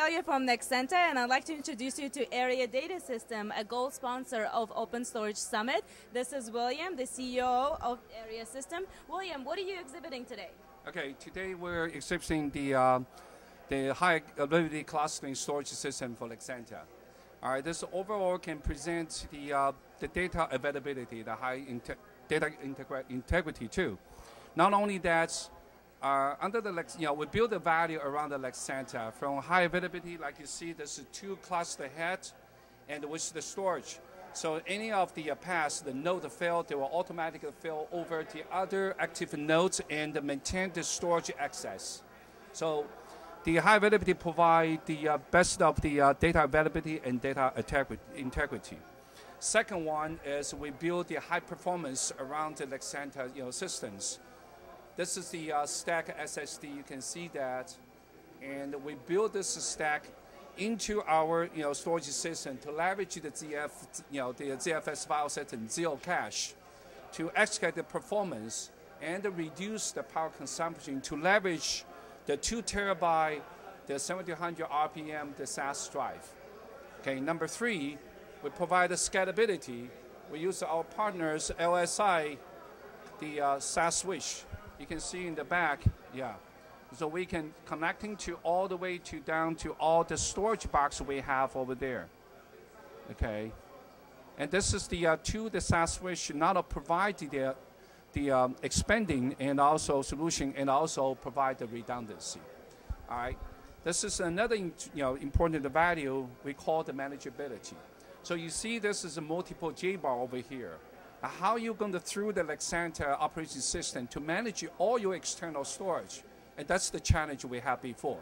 Celia from Nexenta, and I'd like to introduce you to Area Data System, a gold sponsor of OpenStorage Summit. This is William, the CEO of Area System. William, what are you exhibiting today? Okay, today we're exhibiting the high availability clustering storage system for Nexenta. All right, this overall can present the data availability, the high data integrity too. Not only that, under the we build the value around the Nexenta from high availability, like you see, there's two cluster heads, and with the storage. So any of the paths, the node failed, they will automatically fail over the other active nodes and maintain the storage access. So the high availability provide the best of the data availability and data integrity. Second one is we build the high performance around the Nexenta systems. This is the stack SSD. You can see that, and we build this stack into our storage system to leverage the ZFS file set and zero cache to execute the performance and reduce the power consumption to leverage the 2 terabyte, the 1700 RPM, the SAS drive. Okay, number 3, we provide the scalability. We use our partners LSI, the SAS switch. You can see in the back, so we can connecting to all the way to down to all the storage box we have over there. Okay, and this is the the SAS switch not provide the expanding and also solution and also provide the redundancy. All right, this is another important value we call the manageability. So you see this is a multiple JBar over here. How are you going to through the Nexenta operating system to manage all your external storage? And that's the challenge we had before.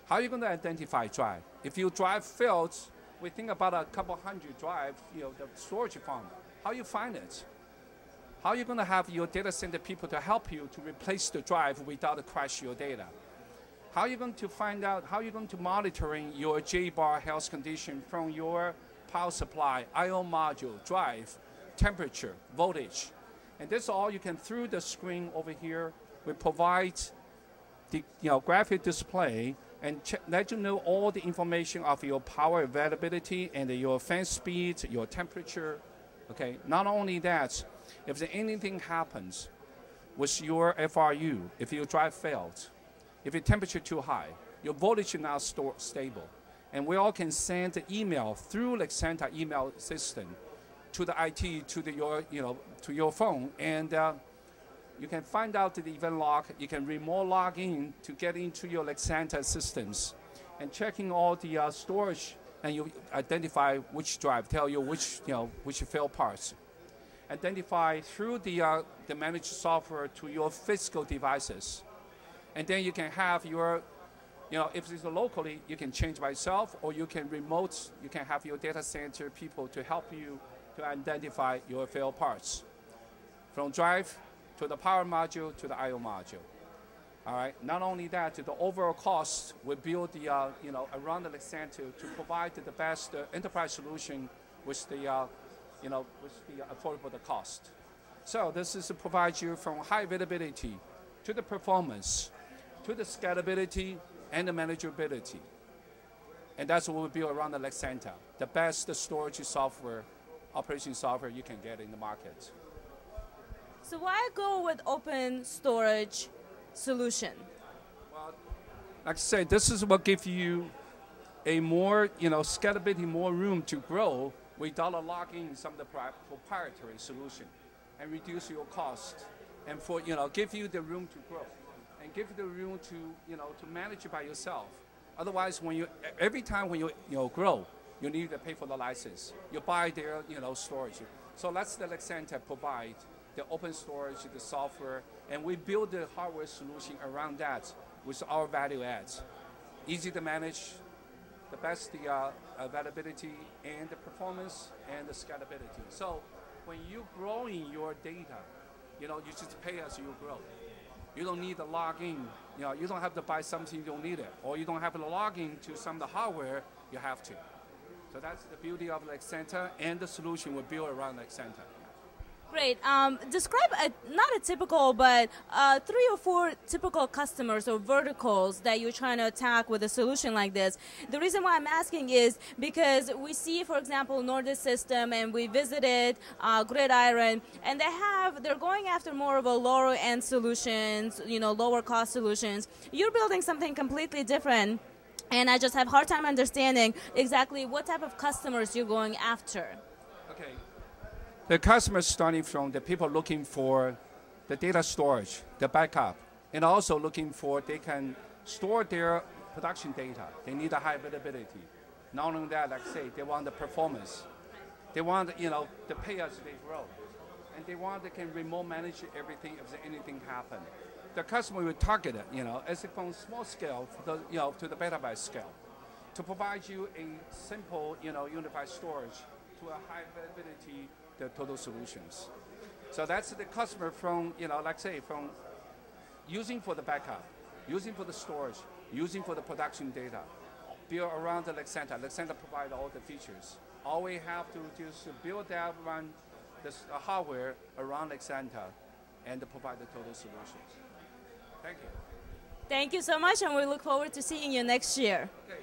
How are you going to identify drive? If your drive fails, we think about a couple hundred drive, the storage farm. How you find it? How are you going to have your data center people to help you to replace the drive without crash your data? How are you going to find out, how are you going to monitoring your JBar health condition from your power supply, I/O module, drive, temperature, voltage? And this all you can through the screen over here. We provide the graphic display and let you know all the information of your power availability and your fan speed, your temperature. Okay, not only that, if anything happens with your FRU, if your drive failed, if your temperature too high, your voltage is not stable, and we all can send the email through Nexenta email system to the IT, to your phone, and you can find out the event log. You can remote log in to get into your Nexenta systems, and checking all the storage, and you identify which drive, tell you which fail parts. Identify through the managed software to your physical devices, and then you can have your if it's locally, you can change by yourself, or you can remote. You can have your data center people to help you to identify your failed parts, from drive to the power module to the I/O module. All right. Not only that, the overall cost we build the around the Nexenta to provide the best enterprise solution with the affordable cost. So this is to provide you from high availability to the performance, to the scalability and the manageability. And that's what we build around the Nexenta, the best storage software, operation software you can get in the market. So why go with OpenStorage solution? Well, like I said, this is what gives you a more scalability, more room to grow without locking some of the proprietary solution, and reduce your cost, and for give you the room to grow, and give you the room to to manage it by yourself. Otherwise, every time when you grow, you need to pay for the license. You buy their storage. So let's the Nexenta provide the OpenStorage, the software, and we build the hardware solution around that with our value adds. Easy to manage, the best availability and the performance and the scalability. So when you growing your data, you just pay as you grow. You don't need to log in. You don't have to buy something you don't need it, or you don't have to log in to some of the hardware you have to. So that's the beauty of Nexenta and the solution we build around Nexenta. Great. Describe not a typical, but 3 or 4 typical customers or verticals that you're trying to attack with a solution like this. The reason why I'm asking is because we see, for example, Nordic System, and we visited Gridiron, and they're going after more of a lower end solutions, lower cost solutions. You're building something completely different, and I just have a hard time understanding exactly what type of customers you're going after. Okay. The customers starting from the people looking for the data storage, the backup, and also looking for they can store their production data. They need a high availability. Not only that, like I say, they want the performance. They want, the pay as they grow. And they want they can remote manage everything if anything happen. The customer will target it, as from small scale to the petabyte scale, to provide you a simple, unified storage to a high availability, the total solutions. So that's the customer from, like say, from using for the backup, using for the storage, using for the production data, build around the Lexenta. Lexenta provide all the features. All we have to just build that, run this hardware around Lexenta, and provide the total solutions. Thank you. Thank you so much, and we look forward to seeing you next year. Okay.